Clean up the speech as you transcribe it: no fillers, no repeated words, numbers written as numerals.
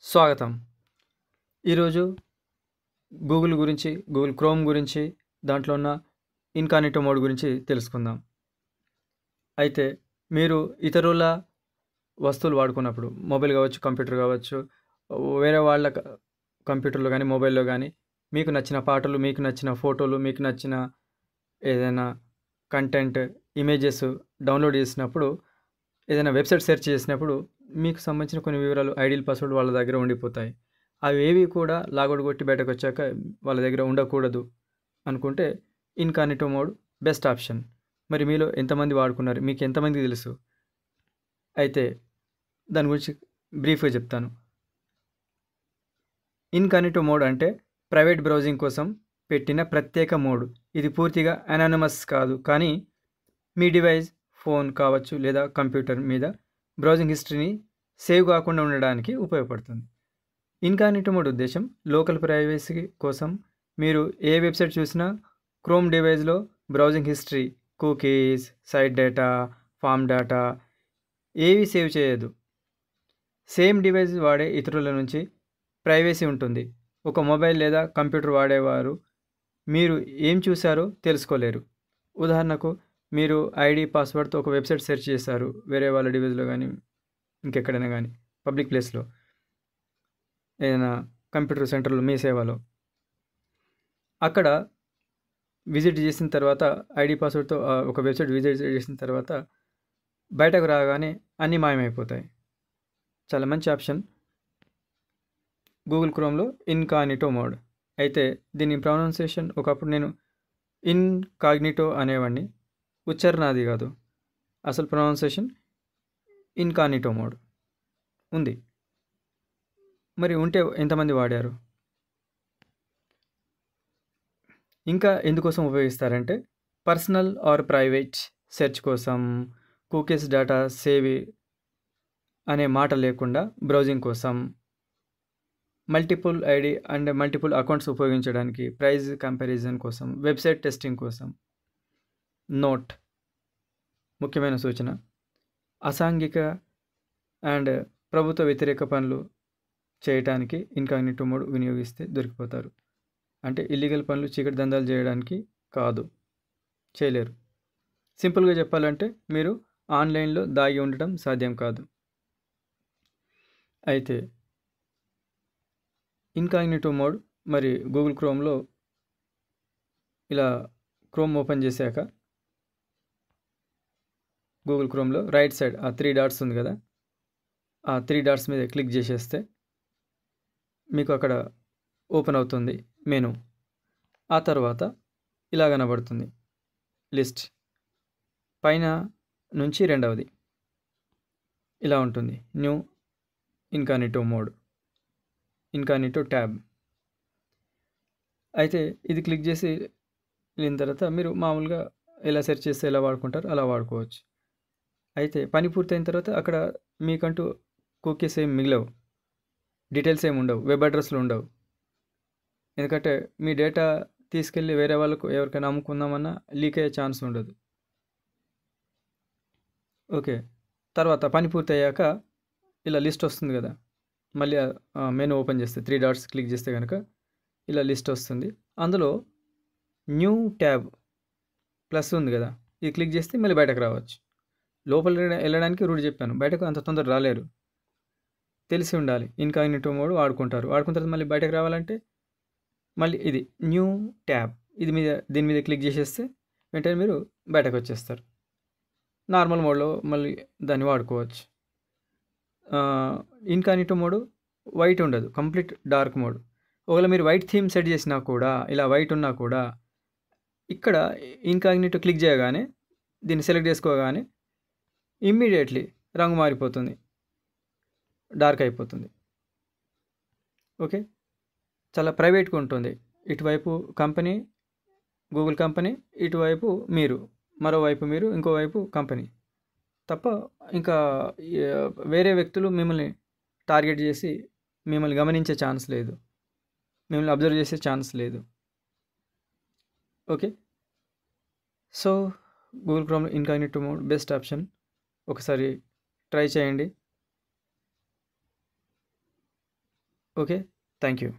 స్వాగతం. ఈరోజు Google chrome గురించి, దాంట్లో ఉన్న ఇన్కాగ్నిటో మోడ్ గురించి తెలుసుకుందాం. అయితే మీరు ఇతరుల వస్తువులు వాడుకున్నప్పుడు మొబైల్ కావచ్చు, కంప్యూటర్ కావచ్చు, వేరే వాళ్ళ కంప్యూటర్లో కానీ, మొబైల్లో కానీ మీకు నచ్చిన పాటలు, మీకు నచ్చిన ఫోటోలు, మీకు నచ్చిన ఏదైనా కంటెంట్, ఇమేజెస్ డౌన్లోడ్ చేసినప్పుడు, ఏదైనా వెబ్సైట్ సెర్చ్ చేసినప్పుడు మీకు సంబంధించిన కొన్ని వివరాలు, ఐడీలు, పాస్వర్డ్ వాళ్ళ దగ్గర ఉండిపోతాయి. అవి ఏవి కూడా లాగౌట్ కొట్టి బయటకు వచ్చాక వాళ్ళ దగ్గర ఉండకూడదు అనుకుంటే ఇన్కాగ్నిటో మోడ్ బెస్ట్ ఆప్షన్. మరి మీలో ఎంతమంది వాడుకున్నారు, మీకు ఎంతమందికి తెలుసు? అయితే దాని గురించి బ్రీఫ్గా చెప్తాను. ఇన్కాగ్నిటో మోడ్ అంటే ప్రైవేట్ బ్రౌజింగ్ కోసం పెట్టిన ప్రత్యేక మోడ్. ఇది పూర్తిగా అనానిమస్ కాదు, కానీ మీ డివైస్, ఫోన్ కావచ్చు లేదా కంప్యూటర్ మీద బ్రౌజింగ్ హిస్టరీని సేవ్ కాకుండా ఉండడానికి ఉపయోగపడుతుంది. ఇన్కాగ్నిటో మోడ్ ఉద్దేశం లోకల్ ప్రైవసీ కోసం. మీరు ఏ వెబ్సైట్ చూసినా క్రోమ్ డివైస్లో browsing history, cookies, site data, form data ఏవి సేవ్ చేయదు. సేమ్ డివైస్ వాడే ఇతరుల నుంచి ప్రైవసీ ఉంటుంది. ఒక మొబైల్ లేదా కంప్యూటర్ వాడేవారు మీరు ఏం చూశారో తెలుసుకోలేరు. ఉదాహరణకు, మీరు ఐడి, పాస్వర్డ్తో ఒక వెబ్సైట్ సెర్చ్ చేశారు, వేరే వాళ్ళ డివైస్లో కానీ ఇంకెక్కడైనా కానీ పబ్లిక్ ప్లేస్లో, ఏదైనా కంప్యూటర్ సెంటర్లో, మీ సేవలో. అక్కడ విజిట్ చేసిన తర్వాత ఐడి, పాస్వర్డ్తో ఒక వెబ్సైట్ విజిట్ చేసిన తర్వాత బయటకు రాగానే అన్నీ మాయమైపోతాయి. చాలా మంచి ఆప్షన్ గూగుల్ క్రోమ్లో ఇన్కాగ్నిటో మోడ్. అయితే దీని ప్రొనౌన్సియేషన్ ఒకప్పుడు నేను ఇన్కాగ్నిటో అనేవాడిని. ఉచ్చారణ అది కాదు, అసలు ప్రొనౌన్సియేషన్ ఇన్కాగ్నిటో మోడ్ ఉంది. మరి ఉంటే ఎంతమంది వాడారు? ఇంకా ఎందుకోసం ఉపయోగిస్తారంటే పర్సనల్ ఆర్ ప్రైవేట్ సెర్చ్ కోసం, కుకీస్ డేటా సేవ్ అనే మాట లేకుండా బ్రౌజింగ్ కోసం, multiple ID and multiple accounts ఉపయోగించడానికి, ప్రైస్ కంపారిజన్ కోసం, వెబ్సైట్ టెస్టింగ్ కోసం. నోట్: ముఖ్యమైన సూచన, అసాంఘిక అండ్ ప్రభుత్వ వ్యతిరేక పనులు చేయడానికి ఇన్కాగ్నిటో మోడ్ వినియోగిస్తే దొరికిపోతారు. అంటే ఇల్లీగల్ పనులు, చీకటి దందాలు చేయడానికి కాదు, చేయలేరు. సింపుల్గా చెప్పాలంటే మీరు ఆన్లైన్లో దాగి ఉండటం సాధ్యం కాదు. అయితే ఇన్కాగ్నిటో మోడ్ మరి గూగుల్ క్రోమ్లో ఇలా క్రోమ్ ఓపెన్ చేశాక గూగుల్ క్రోమ్లో రైట్ సైడ్ ఆ 3 డాట్స్ ఉంది కదా, ఆ 3 డాట్స్ మీద క్లిక్ చేసేస్తే మీకు అక్కడ ఓపెన్ అవుతుంది మెనూ. ఆ తర్వాత ఇలా కనబడుతుంది లిస్ట్. పైన నుంచి రెండవది ఇలా ఉంటుంది, new incognito mode, incognito tab. అయితే ఇది క్లిక్ చేసి వెళ్ళిన తర్వాత మీరు మామూలుగా ఎలా సెర్చ్ చేస్తే ఎలా వాడుకుంటారో అలా వాడుకోవచ్చు. అయితే పని పూర్తయిన తర్వాత అక్కడ మీకంటూ కుకీస్ ఏమి మిగలవు, డీటెయిల్స్ ఏమి ఉండవు, వెబ్ అడ్రస్లు ఉండవు. ఎందుకంటే మీ డేటా తీసుకెళ్ళి వేరే వాళ్ళకు ఎవరికైనా అమ్ముకుందామన్నా లీక్ అయ్యే ఛాన్స్ ఉండదు. ఓకే, తర్వాత పని పూర్తయ్యాక ఇలా లిస్ట్ వస్తుంది కదా, మళ్ళీ మెనూ ఓపెన్ చేస్తే 3 డాట్స్ క్లిక్ చేస్తే కనుక ఇలా లిస్ట్ వస్తుంది. అందులో న్యూ ట్యాబ్ ప్లస్ ఉంది కదా, ఇది క్లిక్ చేస్తే మళ్ళీ బయటకు రావచ్చు. లోపల వెళ్ళడానికి రూట్ చెప్పాను, బయటకు అంత తొందర రాలేరు. తెలిసి ఉండాలి, ఇన్కాగ్నిటో మోడ్ వాడుకుంటారు. వాడుకున్న తర్వాత మళ్ళీ బయటకు రావాలంటే మళ్ళీ ఇది న్యూ ట్యాబ్, దీని మీద క్లిక్ చేసేస్తే వెంటనే మీరు బయటకు వచ్చేస్తారు. నార్మల్ మోడ్లో మళ్ళీ దాన్ని వాడుకోవచ్చు. ఇన్కాగ్నిటో మోడ్ వైట్ ఉండదు, కంప్లీట్ డార్క్ మోడ్. ఒకవేళ మీరు వైట్ థీమ్ సెట్ చేసినా కూడా, ఇలా వైట్ ఉన్నా కూడా, ఇక్కడ ఇన్కాగ్నిటో క్లిక్ చేయగానే, దీన్ని సెలెక్ట్ చేసుకోగానే ఇమ్మీడియట్లీ రంగు మారిపోతుంది, డార్క్ అయిపోతుంది. ఓకే, చాలా ప్రైవేట్గా ఉంటుంది. ఇటువైపు కంపెనీ, గూగుల్ కంపెనీ, ఇటువైపు మీరు, మరోవైపు మీరు, ఇంకోవైపు కంపెనీ తప్ప ఇంకా వేరే వ్యక్తులు మిమ్మల్ని టార్గెట్ చేసి మిమ్మల్ని గమనించే ఛాన్స్ లేదు, మిమ్మల్ని అబ్జర్వ్ చేసే ఛాన్స్ లేదు. ఓకే, సో గూగుల్ క్రోమ్లో ఇన్కాగ్నిటో మోడ్ బెస్ట్ ఆప్షన్. ఒకసారి ట్రై చేయండి. ఓకే. Thank you.